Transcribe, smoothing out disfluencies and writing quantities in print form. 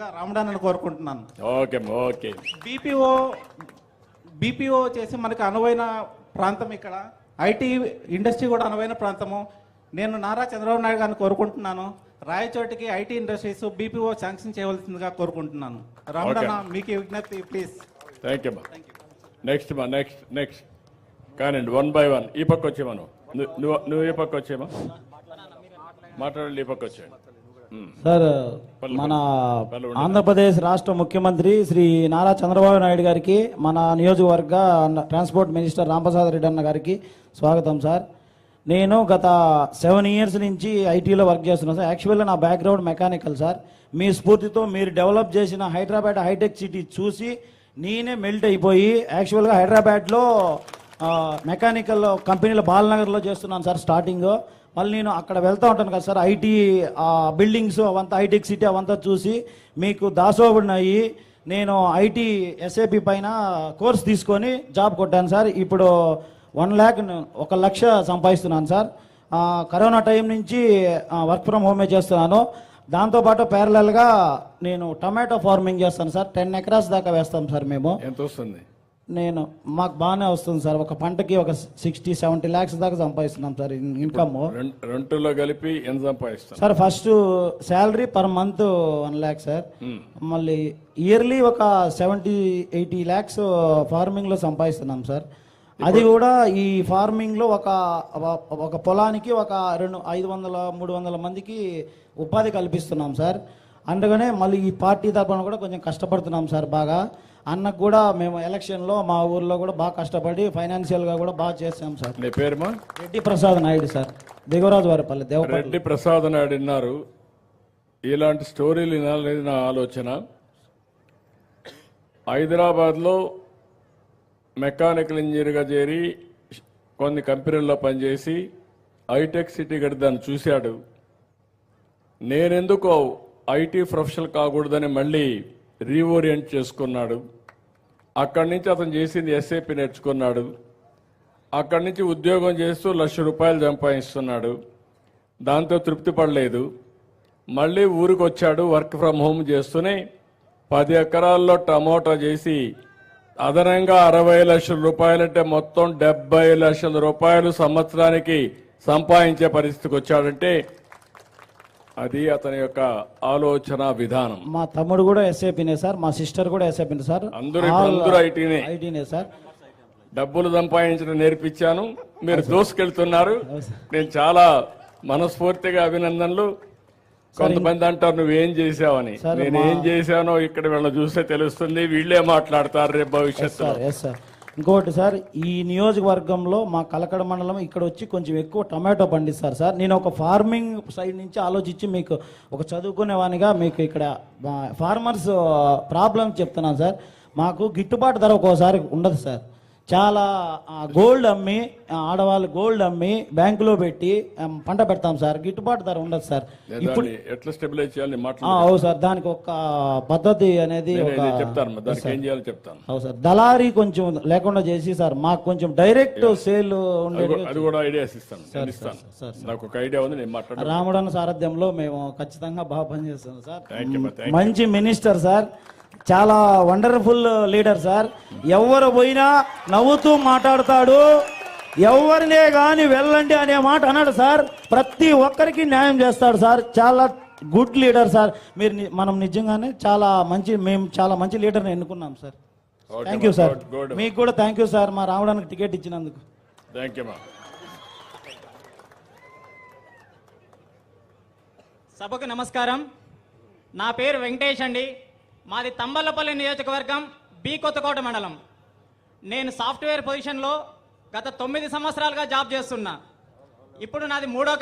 చేయవలసిందిగా రామడానని కోరుకుంటున్నాను. Okay okay. BPO చేసి మనకు అనువైన ప్రాంతం ఇక్కడ, ఐటీ ఇండస్ట్రీ కూడా అనువైన ప్రాంతము. నేను నారా చంద్రబాబు నాయుడు గారిని కోరుకుంటున్నాను, రాయచోటికి ఐటీ ఇండస్ట్రీస్ బీపీఓ శాంక్షన్ చేయవలసిందిగా కోరుకుంటున్నాను. రామడాన మీకు విజ్ఞప్తి ప్లీజ్. Thank you. నెక్స్ట్ కానివ్వండి, 1 by 1. ఈ పక్క వచ్చేమా నువ్వు ఈ పక్క వచ్చేమా మాట్లాడండి. ఈ పక్క వచ్చేయండి సార్. మన ఆంధ్రప్రదేశ్ రాష్ట్ర ముఖ్యమంత్రి శ్రీ నారా చంద్రబాబు నాయుడు గారికి, మన నియోజకవర్గ ట్రాన్స్పోర్ట్ మినిస్టర్ రాంప్రసాద్ రెడ్డి అన్న గారికి స్వాగతం సార్. నేను గత 7 years నుంచి ఐటీలో వర్క్ చేస్తున్నాను సార్. యాక్చువల్గా నా బ్యాక్గ్రౌండ్ మెకానికల్ సార్. మీ స్ఫూర్తితో మీరు డెవలప్ చేసిన హైదరాబాద్ హైటెక్ సిటీ చూసి నేనే మెల్ట్ అయిపోయి యాక్చువల్గా హైదరాబాద్లో మెకానికల్ కంపెనీలో బాలనగర్లో చేస్తున్నాను సార్ స్టార్టింగ్. మళ్ళీ నేను అక్కడ వెళ్తూ ఉంటాను కదా సార్, ఐటీ బిల్డింగ్స్ అవంతా హైటెక్ సిటీ అవంతా చూసి మీకు దాసోబడినాయి. నేను ఐటీ ఎస్ఏపి పైన కోర్స్ తీసుకొని జాబ్ కొట్టాను సార్. ఇప్పుడు 1 లక్ష సంపాదిస్తున్నాను సార్. కరోనా టైం నుంచి వర్క్ ఫ్రమ్ హోమే చేస్తున్నాను. దాంతోపాటు ప్యారలల్గా నేను టమాటో ఫార్మింగ్ చేస్తాను సార్. 10 acres దాకా వేస్తాం సార్ మేము. ఎంత వస్తుంది? మాకు బాగానే వస్తుంది సార్. ఒక పంటకి ఒక 60-70 lakhs దాకా సంపాదిస్తున్నాం సార్ ఇన్కమ్. రెండులో కలిపి ఎంత సంపాదిస్తాం sir? First salary per month 1 lakh sir. మళ్ళీ ఇయర్లీ ఒక 70-80 lakhs ఫార్మింగ్ లో సంపాదిస్తున్నాం సార్. అది కూడా ఈ ఫార్మింగ్ లో ఒక పొలానికి ఒక 500-300 మందికి ఉపాధి కల్పిస్తున్నాం సార్. అందుకనే మళ్ళీ ఈ పార్టీ తరఫున కూడా కొంచెం కష్టపడుతున్నాం సార్ బాగా. అన్నకు కూడా మేము ఎలక్షన్లో మా ఊర్లో కూడా బాగా కష్టపడి ఫైనాన్షియల్గా కూడా బాగా చేసాం సార్. మీ పేరుమా? రెడ్డి ప్రసాద్ నాయుడు సార్, దిగవరాజు వారిపల్లి దేవపల్లి. రెడ్డి ప్రసాద్ నాయుడు విన్నారు. ఇలాంటి స్టోరీలు వినాలనేది నా ఆలోచన. హైదరాబాద్లో మెకానికల్ ఇంజనీర్గా చేరి కొన్ని కంపెనీల్లో పనిచేసి హైటెక్ సిటీ గడిదాన్ని చూశాడు. నేనెందుకో ఐటీ ప్రొఫెషనల్ కాకూడదని మళ్ళీ రీఓరియంట్ చేసుకున్నాడు. అక్కడి నుంచి అతను చేసింది ఎస్ఏపి నేర్చుకున్నాడు. అక్కడి నుంచి ఉద్యోగం చేస్తూ ₹1,00,000 సంపాదిస్తున్నాడు. దాంతో తృప్తి పడలేదు. మళ్ళీ ఊరికి వచ్చాడు. వర్క్ ఫ్రమ్ హోమ్ చేస్తూనే 10 ఎకరాల్లో టమోటా చేసి అదనంగా ₹60 లక్షలు అంటే మొత్తం ₹70 లక్షల సంవత్సరానికి సంపాదించే పరిస్థితికి వచ్చాడంటే అది అతని యొక్క ఆలోచన విధానం. మా తమ్ముడు కూడా ఎస్ఏపీనే సార్, మా సిస్టర్ కూడా ఎస్ఏపీనే సార్. అందరూ ఐటీనే సార్. డబ్బులు సంపాదించడం నేర్పించాను, మీరు దోసుకెళ్తున్నారు. నేను చాలా మనస్ఫూర్తిగా అభినందనలు. కొంతమంది అంటారు నువ్వేం చేశావని. నేను ఏం చేశానో ఇక్కడ వీళ్ళని చూస్తే తెలుస్తుంది. వీళ్ళే మాట్లాడతారు రేపు భవిష్యత్తులో. ఇంకోటి సార్, ఈ నియోజకవర్గంలో మా కలకడ మండలం ఇక్కడ వచ్చి కొంచెం ఎక్కువ టమాటో పండిస్తారు సార్. నేను ఒక ఫార్మింగ్ సైడ్ నుంచి ఆలోచించి మీకు ఒక చదువుకునేవానిగా మీకు ఇక్కడ ఫార్మర్స్ ప్రాబ్లమ్స్ చెప్తున్నాను సార్. మాకు గిట్టుబాటు ధర ఒక్కోసారి ఉండదు సార్. చాలా గోల్డ్ అమ్మి, ఆడవాళ్ళు గోల్డ్ అమ్మి బ్యాంకులో పెట్టి పంట పెడతాం సార్. గిట్టుబాటు ధర ఉండదు సార్. ఇప్పుడు ఎట్లా స్టెబిలైజ్ చేయాలి? అవును సార్, దానికి ఒక పద్ధతి అనేది చెప్తాను. అవును సార్, దళారీ కొంచెం లేకుండా చేసి సార్ మాకు కొంచెం డైరెక్ట్ సేల్ ఉండేది. అది కూడా ఐడియాస్ ఇస్తాను. నాకు ఒక ఐడియా ఉంది, నేను మాట్లాడతాను. రాముడన్న సారథ్యంలో మేము ఖచ్చితంగా బాగా పనిచేస్తాం సార్. మంచి మినిస్టర్ సార్, చాలా వండర్ఫుల్ లీడర్ సార్. ఎవరు పోయినా నవ్వుతూ మాట్లాడతాడు. ఎవరినే కానీ వెళ్ళండి అనే మాట అన్నాడు సార్. ప్రతి ఒక్కరికి న్యాయం చేస్తాడు సార్. చాలా గుడ్ లీడర్ సార్. మనం నిజంగానే మేము చాలా మంచి లీడర్ని ఎన్నుకున్నాం సార్. Thank you sir. మీకు కూడా థ్యాంక్ యూ సార్, మా రావడానికి టికెట్ ఇచ్చినందుకు. Thank you. సభకు నమస్కారం. నా పేరు వెంకటేష్ అండి. మాది తంబలపల్లి నియోజకవర్గం, బి కొత్తకోట మండలం. నేను సాఫ్ట్వేర్ పొజిషన్లో గత 9 సంవత్సరాలుగా జాబ్ చేస్తున్నా. ఇప్పుడు నాది 3వ కంపెనీ.